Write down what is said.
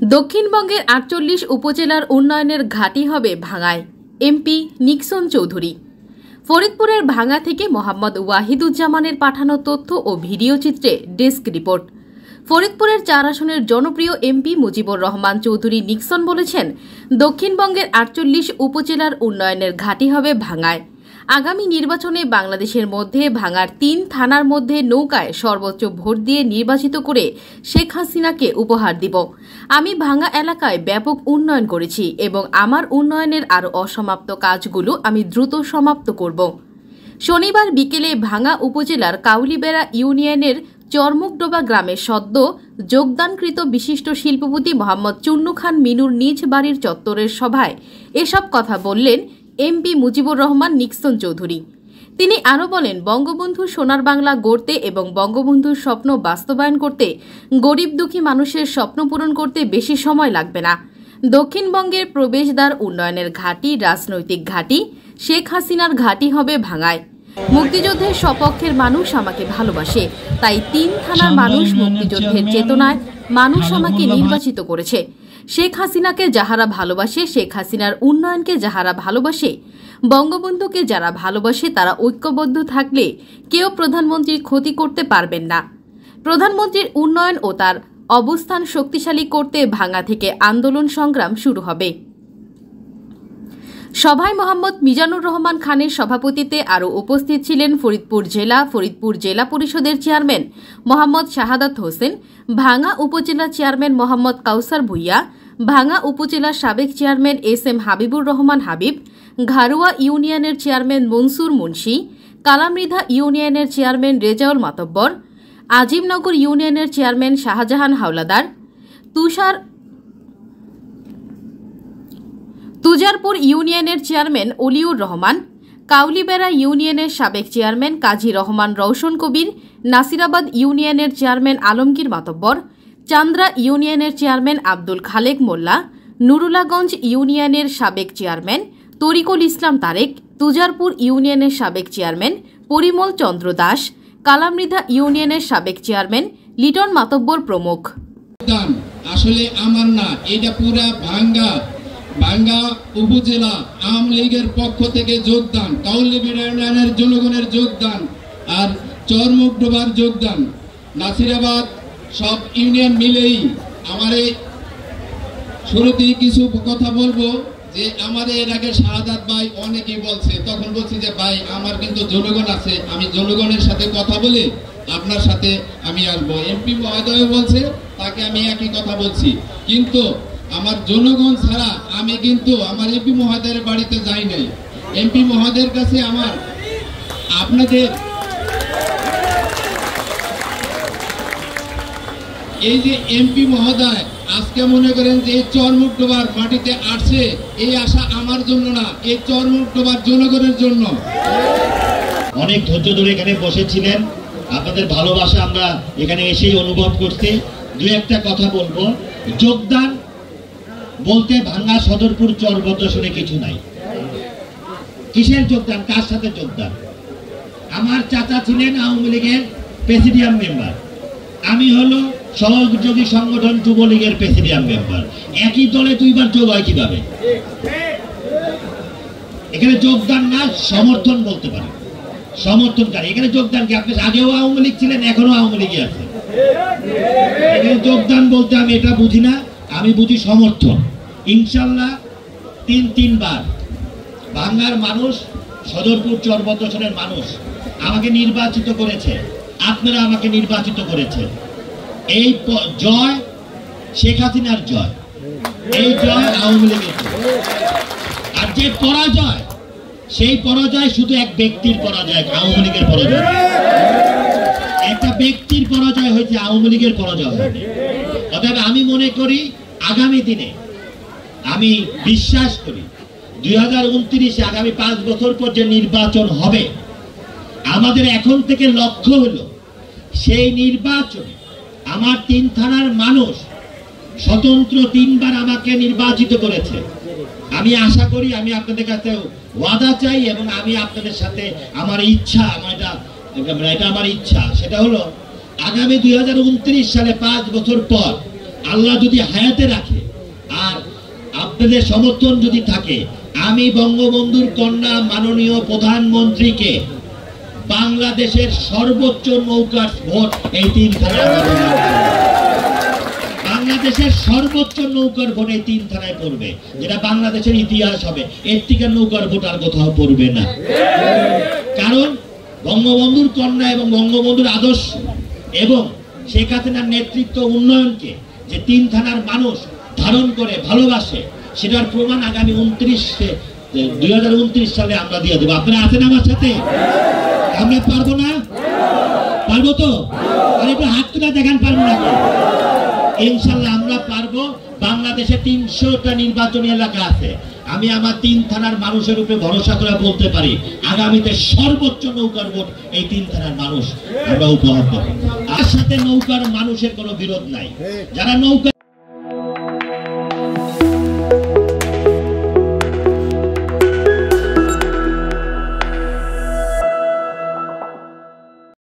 দক্ষিণবঙ্গের ৪৮ উপজেলার উন্নয়নের ঘাঁটি হবে ভাঙ্গায়, এমপি নিক্সন চৌধুরী। ফরিদপুরের ভাঙ্গা থেকে মোহাম্মদ ওয়াহিদুজ্জামানের পাঠানো তথ্য ও ভিডিও চিত্রে ডেস্ক রিপোর্ট। ফরিদপুরের ৪ আসনের জনপ্রিয় এমপি মুজিবুর রহমান চৌধুরী নিক্সন বলেছেন, দক্ষিণবঙ্গের ৪৮ উপজেলার উন্নয়নের ঘাঁটি হবে ভাঙ্গায়। আগামী নির্বাচনে বাংলাদেশের মধ্যে ভাঙ্গার ৩ থানার মধ্যে নৌকায় সর্বোচ্চ ভোট দিয়ে নির্বাচিত করে শেখ হাসিনাকে উপহার দিব। আমি ভাঙ্গা এলাকায় ব্যাপক উন্নয়ন করেছি এবং আমার উন্নয়নের আরও অসমাপ্ত কাজগুলো আমি দ্রুত সমাপ্ত করব। শনিবার বিকেলে ভাঙ্গা উপজেলার কাউলিবেড়া ইউনিয়নের চরমুকডোবা গ্রামে সদ্য যোগদানকৃত বিশিষ্ট শিল্পপতি মোহাম্মদ চুন্নু খান মিনুর নিজ বাড়ির চত্বরের সভায় এসব কথা বললেন এমপি মুজিবুর রহমান নিক্সন চৌধুরী। তিনি আরও বলেন, বঙ্গবন্ধু সোনার বাংলা গড়তে এবং বঙ্গবন্ধুর স্বপ্ন বাস্তবায়ন করতে গরিব দুঃখী মানুষের স্বপ্ন পূরণ করতে বেশি সময় লাগবে না। দক্ষিণবঙ্গের প্রবেশদ্বার উন্নয়নের ঘাঁটি, রাজনৈতিক ঘাঁটি, শেখ হাসিনার ঘাঁটি হবে ভাঙ্গায়। মুক্তিযুদ্ধের সপক্ষের মানুষ আমাকে ভালোবাসে, তাই ৩ থানার মানুষ মুক্তিযুদ্ধের চেতনায় মানুষ আমাকে নির্বাচিত করেছে। শেখ হাসিনাকে যাহারা ভালোবাসে, শেখ হাসিনার উন্নয়নকে যাহারা ভালোবাসে, বঙ্গবন্ধুকে যারা ভালোবাসে, তারা ঐক্যবদ্ধ থাকলে কেউ প্রধানমন্ত্রীর ক্ষতি করতে পারবেন না। প্রধানমন্ত্রীর উন্নয়ন ও তার অবস্থান শক্তিশালী করতে ভাঙ্গা থেকে আন্দোলন সংগ্রাম শুরু হবে। সভায় মোহাম্মদ মিজানুর রহমান খানের সভাপতিত্বে আরও উপস্থিত ছিলেন ফরিদপুর জেলা পরিষদের চেয়ারম্যান মোহাম্মদ শাহাদাত হোসেন, ভাঙ্গা উপজেলা চেয়ারম্যান মোহাম্মদ কাউসার ভুইয়া, ভাঙ্গা উপজেলার সাবেক চেয়ারম্যান এস.এম. হাবিবুর রহমান হাবিব, ঘারুয়া ইউনিয়নের চেয়ারম্যান মনসুর মুন্সি, কালামৃধা ইউনিয়নের চেয়ারম্যান রেজাউল মাতব্বর, আজিমনগর ইউনিয়নের চেয়ারম্যান শাহজাহান হাওলাদার, তুজারপুর ইউনিয়নের চেয়ারম্যান অলিউর রহমান, কাউলিবেড়া ইউনিয়নের সাবেক চেয়ারম্যান কাজী রহমান রওশন কবির, নাসিরাবাদ ইউনিয়নের চেয়ারম্যান আলমগীর মাতব্বর, চান্দ্রা ইউনিয়নের চেয়ারম্যান আব্দুল খালেক মোল্লা, নুরুলাগঞ্জ ইউনিয়নের সাবেক চেয়ারম্যান তরিকুল ইসলাম তারেক, তুজারপুর ইউনিয়নের সাবেক চেয়ারম্যান পরিমল চন্দ্র দাস, কালামৃধা ইউনিয়নের সাবেক চেয়ারম্যান লিটন মাতব্বর প্রমুখ। আসলে আমার না, এটা পুরা ভাঙ্গা উপজেলা আওয়ামী লীগের পক্ষ থেকে যোগদান, কাউলিবেড়া ইউনিয়নের জনগণের যোগদান, আর চরমুকডোবার যোগদান, নাসিরাবাদ সব ইউনিয়ন মিলেই আমার শুরুতেই কিছু কথা বলবো যে আমাদের এর আগে শাহাদাত ভাই অনেকেই বলছে, তখন বলছি যে ভাই আমার কিন্তু জনগণ আছে, আমি জনগণের সাথে কথা বলে আপনার সাথে আমি আসবো। এমপি মহোদয় বলছে, তাকে আমি একই কথা বলছি, কিন্তু আমার জনগণ ছাড়া আমি কিন্তু আমার এমপি মহোদয়ের বাড়িতে যাই নাই। এমপি মহোদয়ের কাছে আমার আপনাদের এই যে এমপি মহোদয় আজকে মনে করেন যে এই চরমুকডোবার মাটিতে আসছে, এই আশা আমার জন্য না, এই চরমুকডোবার জনগণের জন্য। অনেক ধৈর্য ধরে এখানে বসেছিলেন, আপনাদের ভালোবাসা আমরা এখানে এসেই অনুভব করছি। দুই একটা কথা বলবো। যোগদান বলতে ভাঙ্গা সদরপুর চরবদ্র শুনে কিছু নাই। কিসের যোগদান, কার সাথে যোগদান? আমার চাচা ছিলেন আওয়ামী লীগের প্রেসিডিয়াম মেম্বার, আমি হলো সহযোগী সংগঠন যুবলীগের প্রেসিডিয়াম মেম্বার। একই দলে দুইবার যোগ হয় কিভাবে? এখানে যোগদান না, সমর্থন বলতে পারে, সমর্থনকারী। এখানে যোগদান কি? আপনি আগেও আওয়ামী লীগ ছিলেন, এখনো আওয়ামী লীগে আছে। এখানে যোগদান বলতে আমি এটা বুঝি না, আমি বুঝি সমর্থন। ইনশাল্লাহ ৩বার ভাঙ্গার মানুষ, সদরপুর চরবদ্রসনের মানুষ আমাকে নির্বাচিত করেছে, আপনারা আমাকে নির্বাচিত করেছে। এই জয় শেখ হাসিনার জয়, এই জয় আওয়ামী লীগের জয়। আর যে পরাজয়, সেই পরাজয় শুধু এক ব্যক্তির পরাজয়, আওয়ামী লীগের পরাজয়। একটা ব্যক্তির পরাজয় হয়েছে, আওয়ামী লীগের পরাজয় হয়নি। অতএব আমি মনে করি আগামী দিনে, আমি বিশ্বাস করি 2029-এ আগামী 5 বছর পর যে নির্বাচন হবে, আমাদের এখন থেকে লক্ষ্য হলো সেই নির্বাচনে আমার 3 থানার মানুষ স্বতন্ত্র 3বার আমাকে নির্বাচিত করেছে। আমি আশা করি, আমি আপনাদের কাছে ওয়াদা চাই এবং আমি আপনাদের সাথে আমার ইচ্ছা, এটা আমার ইচ্ছা, সেটা হলো আগামী 2029 সালে 5 বছর পর আল্লাহ যদি হায়াতে রাখে আর আপনাদের সমর্থন যদি থাকে, আমি বঙ্গবন্ধুর কন্যা মাননীয় প্রধানমন্ত্রীকে বাংলাদেশের সর্বোচ্চ নৌকার ভোট এই 3 থানায়, বাংলাদেশের সর্বোচ্চ নৌকার ভোট এই 3 থানায় পড়বে, যেটা বাংলাদেশের ইতিহাস হবে। এর থেকে নৌকার ভোট আর কোথাও পড়বে না। কারণ বঙ্গবন্ধুর কন্যা এবং বঙ্গবন্ধুর আদর্শ এবং শেখ হাসিনার নেতৃত্ব উন্নয়নকে যে 3 থানার মানুষ ধারণ করে ভালোবাসে, সেটার প্রমাণ আগামী 2029 সালে আমরা দিয়ে দেবো। আপনারা আছেন আমার সাথে? আমরা পারবো না? পারবো তো? আর একটু হাত তুলে দেখান, পারবো না? ইনশাল্লাহ আমরা পারবো। বাংলাদেশে 300টা নির্বাচনী এলাকা আছে। আমি আমার 3 থানার মানুষের উপরে ভরসা করে বলতে পারি, আগামীতে সর্বোচ্চ নৌকার ভোট এই 3 থানার মানুষ আমরা উপহার দেবো। আর সাথে নৌকার মানুষের কোনো বিরোধ নাই। যারা নৌকা